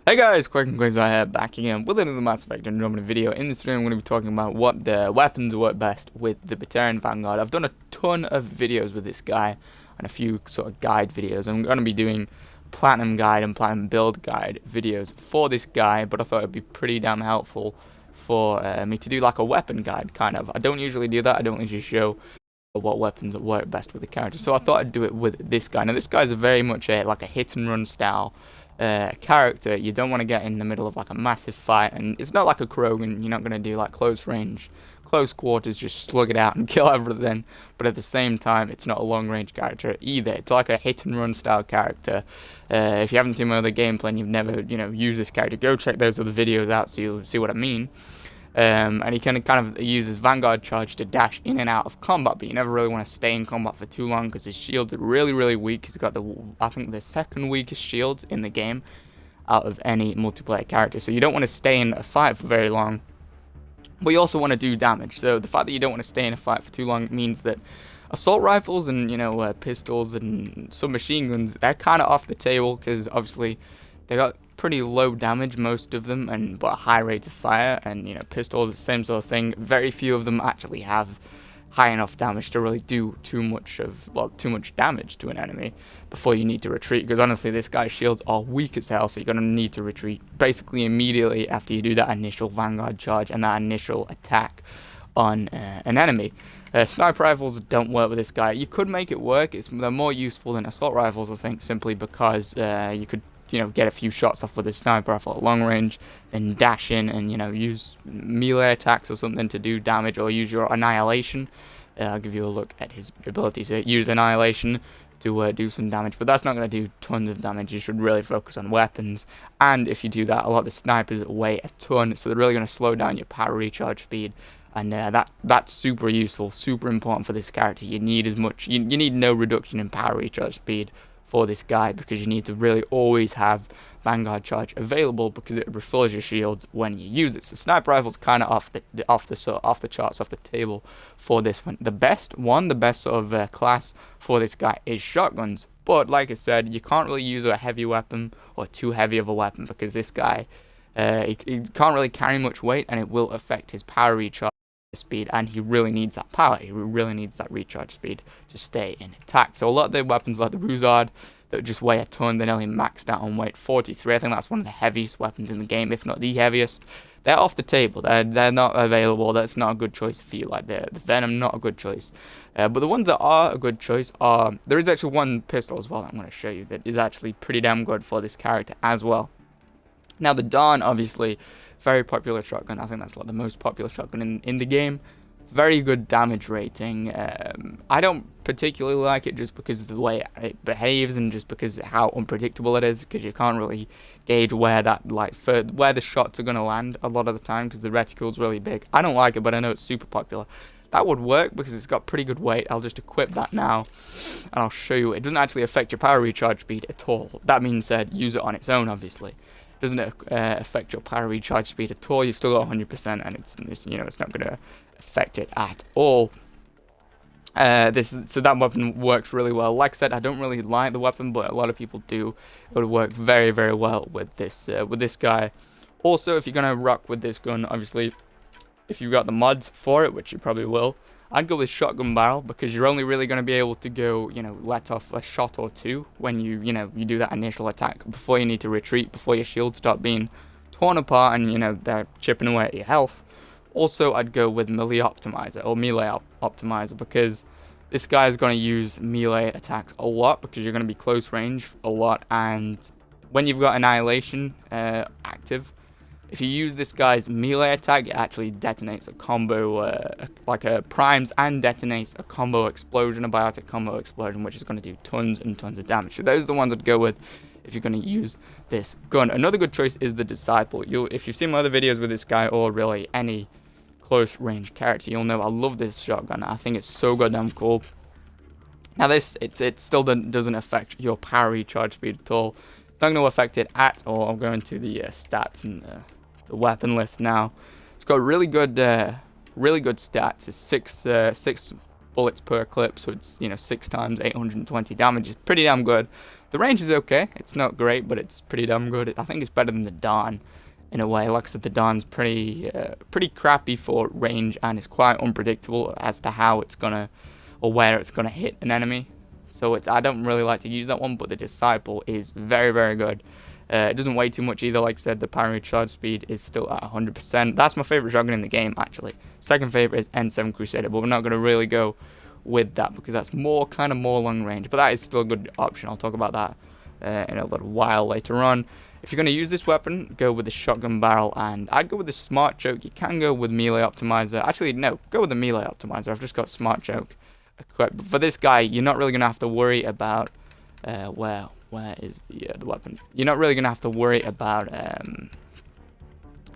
Hey guys, QUIGON QUASAR here, back again with another Mass Effect Andromeda video. In this video I'm going to be talking about what weapons work best with the Batarian Vanguard. I've done a ton of videos with this guy and a few sort of guide videos. I'm going to be doing Platinum Guide and Platinum Build Guide videos for this guy, but I thought it would be pretty damn helpful for me to do like a weapon guide, kind of. I don't usually do that, I don't usually show what weapons work best with the character, so I thought I'd do it with this guy. Now this guy's very much like a hit and run style character. You don't want to get in the middle of like a massive fight, and it's not like a Krogan. You're not going to do like close range, close quarters, just slug it out and kill everything, but at the same time it's not a long range character either. It's like a hit and run style character. If you haven't seen my other gameplay and you've never used this character, go check those other videos out so you'll see what I mean. And he can kind of use his Vanguard charge to dash in and out of combat, but you never really want to stay in combat for too long because his shields are really weak. He's got I think the second weakest shields in the game out of any multiplayer character, so you don't want to stay in a fight for very long, but you also want to do damage. So the fact that you don't want to stay in a fight for too long means that assault rifles and pistols and submachine guns, they're kind of off the table because obviously they got pretty low damage, most of them, but a high rate of fire. And pistols, the same sort of thing. Very few of them actually have high enough damage to really do too much damage to an enemy before you need to retreat, because honestly this guy's shields are weak as hell, so you're going to need to retreat basically immediately after you do that initial Vanguard charge and that initial attack on an enemy. Sniper rifles don't work with this guy. You could make it work. They're more useful than assault rifles, I think, simply because you could get a few shots off with a sniper rifle at long range, then dash in and use melee attacks or something to do damage, or use your annihilation. I'll give you a look at his ability to use annihilation to do some damage, but that's not going to do tons of damage. You should really focus on weapons, and if you do that, a lot of the snipers weigh a ton, so they're really going to slow down your power recharge speed. And that's super useful, super important for this character. You need you need no reduction in power recharge speed for this guy, because you need to really always have Vanguard charge available, because it refills your shields when you use it. So sniper rifles kind of off the charts, off the table for this one. The best sort of class for this guy is shotguns. But like I said, you can't really use a heavy weapon or too heavy of a weapon, because this guy he can't really carry much weight, and it will affect his power recharge speed, and he really needs that power. He really needs that recharge speed to stay in attack. So a lot of the weapons like the Ruzard that just weigh a ton, they're nearly maxed out on weight 43. I think that's one of the heaviest weapons in the game, if not the heaviest. They're off the table. They're not available. That's not a good choice for you. Like the Venom, not a good choice. But the ones that are a good choice are, there is actually one pistol as well I'm going to show you that is actually pretty damn good for this character as well. Now the Dawn, obviously, very popular shotgun. I think that's like the most popular shotgun in the game. Very good damage rating. I don't particularly like it just because of the way it behaves, and just because of how unpredictable it is, because you can't really gauge where where the shots are going to land a lot of the time, because the reticule's really big. I don't like it, but I know it's super popular. That would work because it's got pretty good weight. I'll just equip that now, and I'll show you. It doesn't actually affect your power recharge speed at all. That being said, use it on its own, obviously. Doesn't affect your power recharge speed at all. You've still got 100%, and it's not going to affect it at all. So that weapon works really well. Like I said, I don't really like the weapon, but a lot of people do. It would work very well with this guy. Also, if you're gonna rock with this gun, obviously, if you've got the mods for it, which you probably will, I'd go with shotgun barrel, because you're only really going to be able to go, let off a shot or two when you do that initial attack before you need to retreat, before your shields start being torn apart and, they're chipping away at your health. Also, I'd go with melee optimizer, because this guy is going to use melee attacks a lot, because you're going to be close range a lot, and when you've got annihilation active, if you use this guy's melee attack, it actually detonates a combo, primes and detonates a combo explosion, a biotic combo explosion, which is going to do tons and tons of damage. So those are the ones I'd go with if you're going to use this gun. Another good choice is the Disciple. If you've seen my other videos with this guy, or really any close range character, you'll know I love this shotgun. I think it's so goddamn cool. Now it still doesn't affect your power recharge speed at all. It's not going to affect it at all. I'll go into the stats and the weapon list now. It's got really good stats. It's six bullets per clip, so it's, you know, 6 times 820 damage. It's pretty damn good. The range is okay. It's not great, but it's pretty damn good. I think it's better than the Dawn in a way. Like I said, the Dawn's pretty crappy for range, and it's quite unpredictable as to how it's gonna, or where it's gonna hit an enemy. So I don't really like to use that one, but the Disciple is very, very good. It doesn't weigh too much either. Like I said, the primary charge speed is still at 100%. That's my favorite shotgun in the game, actually. Second favorite is N7 Crusader, but we're not going to really go with that because that's more long range. But that is still a good option. I'll talk about that in a little while later on. If you're going to use this weapon, go with the shotgun barrel, and I'd go with the smart choke. You can go with melee optimizer. Actually, no, go with the melee optimizer. I've just got smart choke equipped. But for this guy, you're not really going to have to worry about where is the weapon? You're not really going to have to worry about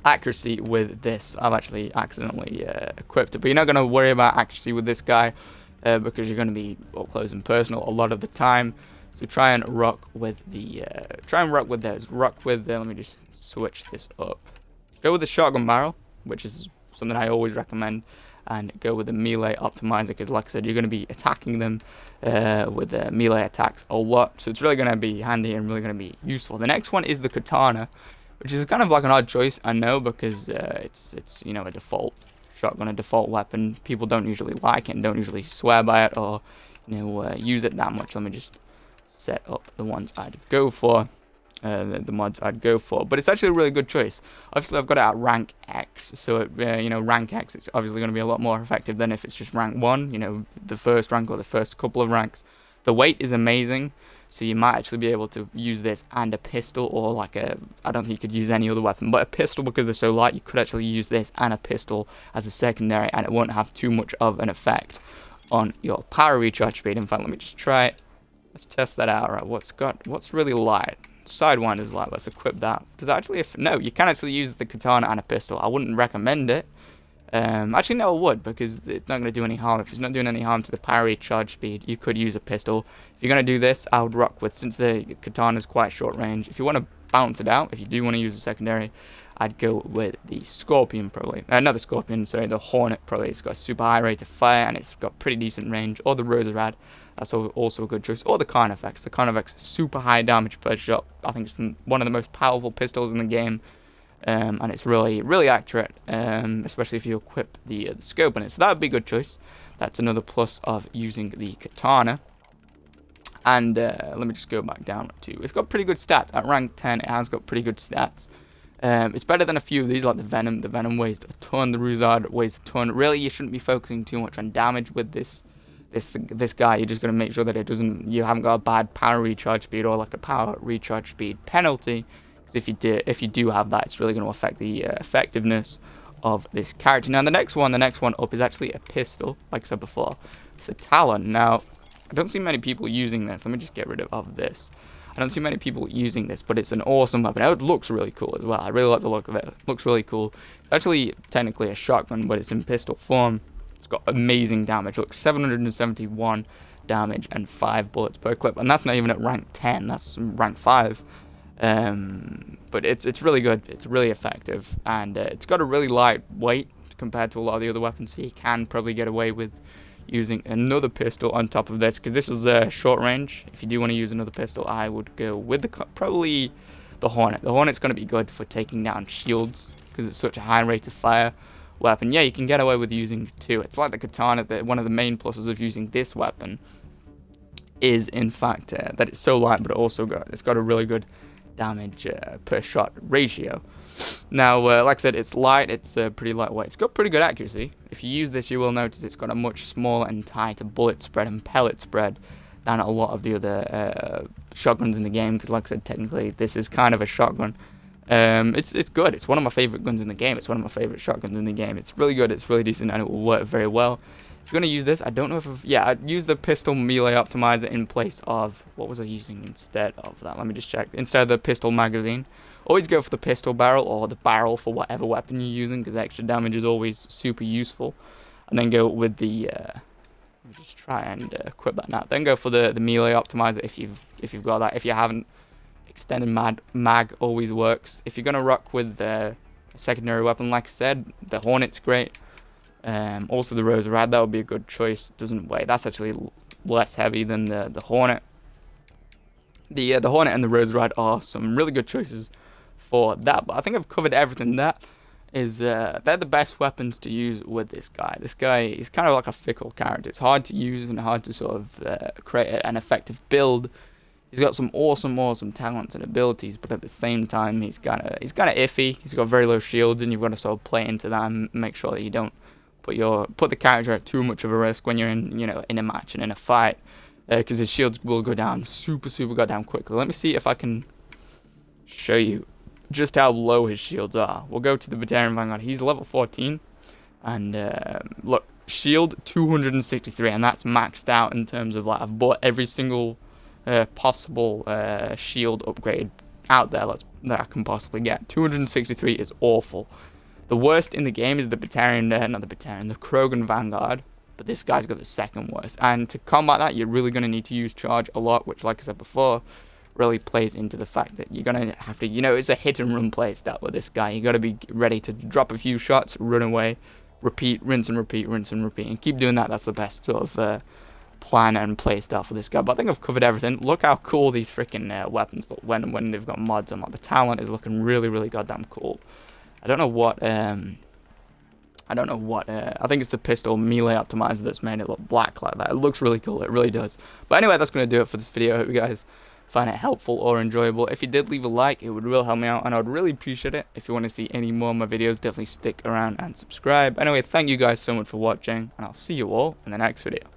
accuracy with this. I've actually accidentally equipped it, but you're not going to worry about accuracy with this guy because you're going to be up close and personal a lot of the time. So try and rock with the let me just switch this up. Go with the shotgun barrel, which is something I always recommend, and go with the melee optimizer because, like I said, you're going to be attacking them with melee attacks a lot, so it's really going to be handy and really going to be useful. The next one is the katana, which is kind of like an odd choice, I know, because it's you know, a default shotgun, a default weapon. People don't usually like it and don't usually swear by it or, you know, use it that much. Let me just set up the ones I'd go for. The mods I'd go for, but it's actually a really good choice. Obviously, I've got it at rank X, so you know, rank X, it's obviously going to be a lot more effective than if it's just rank 1, you know, the first rank or the first couple of ranks. The weight is amazing, so you might actually be able to use this and a pistol, or like I don't think you could use any other weapon, but a pistol, because they're so light, you could actually use this and a pistol as a secondary, and it won't have too much of an effect on your power recharge speed. In fact, let me just try it. Let's test that out. Right, what's really light? Sidewinder light. Let's equip that. Because actually, no, you can actually use the katana and a pistol. I wouldn't recommend it. Actually, no, I would, because it's not going to do any harm. If it's not doing any harm to the power recharge speed, you could use a pistol. If you're going to do this, I would rock with, since the katana is quite short range. If you want to balance it out, if you do want to use a secondary, I'd go with the Scorpion, probably. Not the Scorpion, sorry, the Hornet, probably. It's got a super high rate of fire, and it's got pretty decent range. Or the Roserad. That's also a good choice. Or the Carnifex. The Carnifex is super high damage per shot. I think it's one of the most powerful pistols in the game. And it's really, really accurate. Especially if you equip the scope on it. So that would be a good choice. That's another plus of using the katana. And let me just go back down to... It's got pretty good stats. At rank 10, it has got pretty good stats. It's better than a few of these, like the Venom. The Venom weighs a ton. The Roserad weighs a ton. Really, you shouldn't be focusing too much on damage with this guy. You're just going to make sure that you haven't got a bad power recharge speed or like a power recharge speed penalty, because if you do have that, it's really going to affect the effectiveness of this character. Now the next one up is actually a pistol, like I said before. It's a Talon. Now I don't see many people using this. Let me just get rid of this. I don't see many people using this, but it's an awesome weapon. It looks really cool as well. I really like the look of it. It looks really cool. It's actually technically a shotgun, but it's in pistol form. It's got amazing damage. Look, 771 damage and 5 bullets per clip. And that's not even at rank 10. That's rank 5. But it's really good. It's really effective. And it's got a really light weight compared to a lot of the other weapons. So you can probably get away with using another pistol on top of this, because this is short range. If you do want to use another pistol, I would go with probably the Hornet. The Hornet's going to be good for taking down shields, because it's such a high rate of fire weapon. Yeah, you can get away with using 2. It's like the katana. One of the main pluses of using this weapon is, in fact, that it's so light, but it's got a really good damage per shot ratio. Now, like I said, it's light. It's pretty lightweight. It's got pretty good accuracy. If you use this, you will notice it's got a much smaller and tighter bullet spread and pellet spread than a lot of the other shotguns in the game. Because, like I said, technically, this is kind of a shotgun. It's good. It's one of my favorite guns in the game. It's one of my favorite shotguns in the game. It's really good. It's really decent, and it will work very well. If you're going to use this, I don't know if I'd use the pistol melee optimizer in place of, what was I using instead of that? Let me just check. Instead of the pistol magazine, always go for the pistol barrel, or the barrel for whatever weapon you're using, because extra damage is always super useful. And then go with the let me just try and equip that now. Then go for the melee optimizer if you've got that. If you haven't, extended mag always works. If you're gonna rock with a secondary weapon, like I said, the Hornet's great. Also the Rose Red, that would be a good choice. Doesn't weigh. That's actually less heavy than the Hornet. The Hornet and the Rose Red are some really good choices for that. But I think I've covered everything. That is, they're the best weapons to use with this guy. This guy is kind of like a fickle character. It's hard to use and hard to sort of create an effective build. He's got some awesome talents and abilities, but at the same time, he's kind of iffy. He's got very low shields, and you've got to sort of play into that and make sure that you don't put the character at too much of a risk when you're in a match and in a fight, because his shields will go down super goddamn quickly. Let me see if I can show you just how low his shields are. We'll go to the Batarian Vanguard. He's level 14, and look, shield 263, and that's maxed out in terms of, like, I've bought every single possible shield upgrade out there that I can possibly get. 263 is awful. The worst in the game is the Batarian, the QUIGON Vanguard, but this guy's got the second worst. And to combat that, you're really going to need to use charge a lot, which, like I said before, really plays into the fact that you're going to have to, it's a hit and run play style with this guy. You got to be ready to drop a few shots, run away, repeat, rinse and repeat, and keep doing that. That's the best sort of plan and play style for this guy. But I think I've covered everything. Look how cool these freaking weapons look when they've got mods on. Like, the talent is looking really goddamn cool. I don't know what, I think it's the pistol melee optimizer that's made it look black like that. It looks really cool, it really does. But anyway, that's going to do it for this video. I hope you guys find it helpful or enjoyable. If you did, leave a like, it would really help me out, and I would really appreciate it. If you want to see any more of my videos, definitely stick around and subscribe. Anyway, thank you guys so much for watching, and I'll see you all in the next video.